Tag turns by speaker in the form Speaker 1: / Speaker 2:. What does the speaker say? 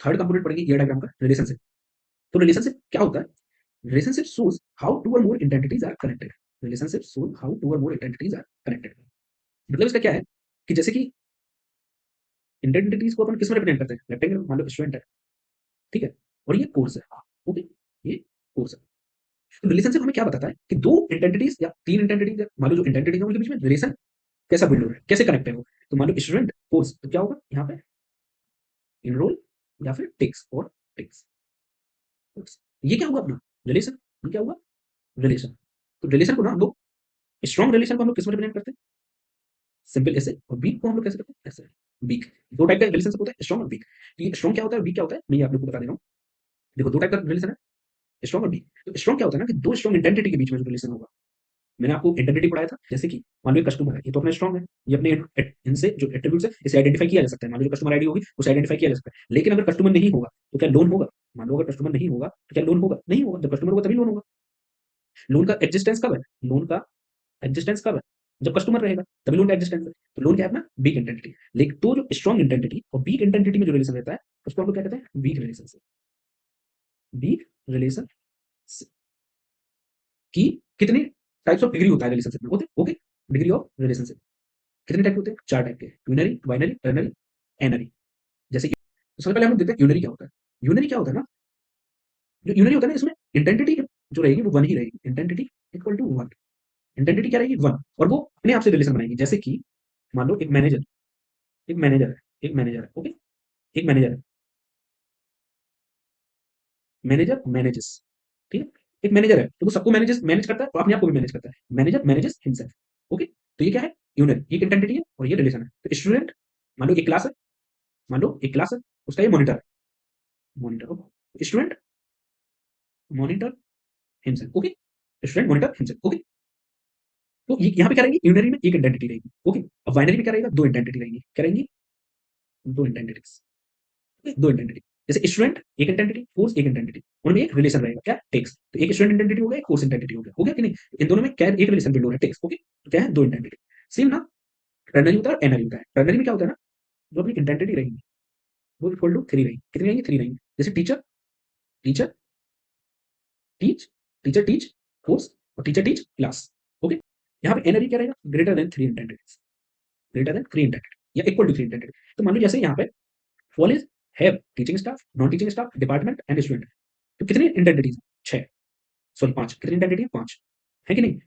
Speaker 1: Third component पढ़ेंगे year diagram का, relationship. तो रिलेशनशिप क्या होता है? Relationship shows how two or more entities are connected. Relationship shows how two or more entities are connected. मतलब इसका क्या है कि जैसे कि इंडेंटिटीज को अपन किस में रिप्रेजेंट करते हैं? रेक्टेंगल, मान लो स्टूडेंट है, ठीक है, और ये कोर्स है, ओके, ये कोर्स है। तो रिलेशनशिप हमें क्या बताता है कि दो इंडेंटिटीज या तीन इंडेंटिटीज, मान लो जो इंडेंटिटीज है उनके बीच में रिलेशन कैसा बिल्ड हो रहा है, कैसे कनेक्ट है वो। तो मान लो स्टूडेंट कोर्स, तो क्या होगा यहाँ पे? इनरोल या फिर टेक्स और टेक्स। ये क्या होगा अपना? रिलेशन। ये क्या हुआ? रिलेशन। तो रिलेशन को ना हम लोग, स्ट्रॉन्ग रिलेशन को हम लोग किस में रिप्रेजेंट करते हैं? सिंपल ऐसे, और वीक को हम लोग कैसे करते हैं? ऐसे। वीक। दो टाइप का रिलेशनशिप होता है, स्ट्रॉन्ग और वीक। तो ये स्ट्रॉन्ग क्या होता है, वीक क्या होता है, मैं ये आप लोग को बता दे रहा हूँ। देखो दो टाइप का रिलेशन है, स्ट्रॉन्ग और वीक। तो स्ट्रॉन्ग क्या होता है ना कि दो स्ट्रॉन्ग इंटेंटिटी के बीच में जो रिलेशन होगा। मैंने आपको इंटेंटिटी पढ़ाया था, जैसे कि मान लो कस्टमर है, ये तो अपना स्ट्रॉन्ग है, ये अपने इनसे जो एट्रीब्यूट्स है इसे आइडेंटिफाई किया जा सकता है। मान लो जो कस्टमर आईडी होगी उसे आइडेंटिफाई किया जा सकता है। लेकिन अगर कस्टमर नहीं होगा तो क्या लोन होगा? मान लो अगर कस्टमर नहीं होगा तो क्या लोन होगा? नहीं होगा। जब कस्टमर होगा तभी लोन होगा। लोन का एग्जिस्टेंस कब है? लोन का एग्जिस्टेंस कब है? जब कस्टमर रहेगा तभी लोन का एग्जिस्टेंस है। तो लोन क्या है अपना? वीक इंटेंटिटी। लेकिन तो जो स्ट्रॉन्ग इंटेंटिटी और वीक इंटेंटिटी में जो रिलेशन रहता है उसको हम लोग क्या कहते हैं? Week relation. वीक रिलेशन की कितनी टाइप्स ऑफ डिग्री होता है रिलेशनशिप में? Okay okay, degree of relationship कितने टाइप के होते हैं? चार टाइप के, यूनरी, बाइनरी, टर्नरी, एनरी। जैसे तो सबसे पहले हम लोग देखते हैं यूनरी क्या होता है। यूनरी क्या होता है ना, जो यूनरी होता है ना इसमें इंटेंटिटी जो रहेगी वो वन ही रहेगी। इंटेंटिटी इक्वल टू वन। इंटेंटिटी क्या रहेगी? वन। और वो अपने आप से रिलेशन बनाएगी। जैसे कि मान लो एक मैनेजर, एक मैनेजर है, एक मैनेजर है, ओके, एक मैनेजर है, मैनेजर मैनेजेस, ठीक है, एक मैनेजर है तो वो सबको मैनेजेस मैनेज करता है और अपने आप को भी मैनेज करता है। Manager manages himself, okay. तो ये क्या है? यूनिट, ये इंटेंटिटी है और ये रिलेशन है। तो स्टूडेंट, मान लो एक क्लास है, मान लो एक क्लास है, उसका ये मॉनिटर है, monitor student, monitor himself, okay, student monitor himself, okay. तो ये यहाँ पे क्या रहेगी? यूनरी में एक आइडेंटिटी रहेगी, ओके। अब बाइनरी में क्या रहेगा? दो आइडेंटिटी रहेंगी। क्या रहेंगी? दो आइडेंटिटीज, दो आइडेंटिटी। जैसे स्टूडेंट एक आइडेंटिटी, कोर्स एक आइडेंटिटी, उनमें एक रिलेशन रहेगा, क्या? टेक्स्ट। तो एक स्टूडेंट आइडेंटिटी हो गया, एक कोर्स आइडेंटिटी हो गया कि नहीं? इन दोनों में क्या एक रिलेशन बिल्ड हो रहा है? Text, okay. तो क्या है? दो आइडेंटिटी। सेम ना टर्नरी होता है और एनरी होता है। टर्नरी में क्या होता है ना, जो अपनी आइडेंटिटी रहेगी वो इक्वल टू थ्री रहेगी। कितनी रहेंगी? थ्री रहेंगी। जैसे teacher, teacher teach, teacher teach course, और टीचर टीच क्लास, ओके। यहाँ पे एनरी क्या रहेगा? Greater than three identities, greater than three identity या इक्वल टू थ्री आइडेंटिटी। तो मान लो जैसे यहाँ पे college have teaching staff, non teaching staff, department and student. तो कितनी आइडेंटिटीज? छह, सॉरी पांच। कितनी आइडेंटिटी है? पांच, है कि नहीं?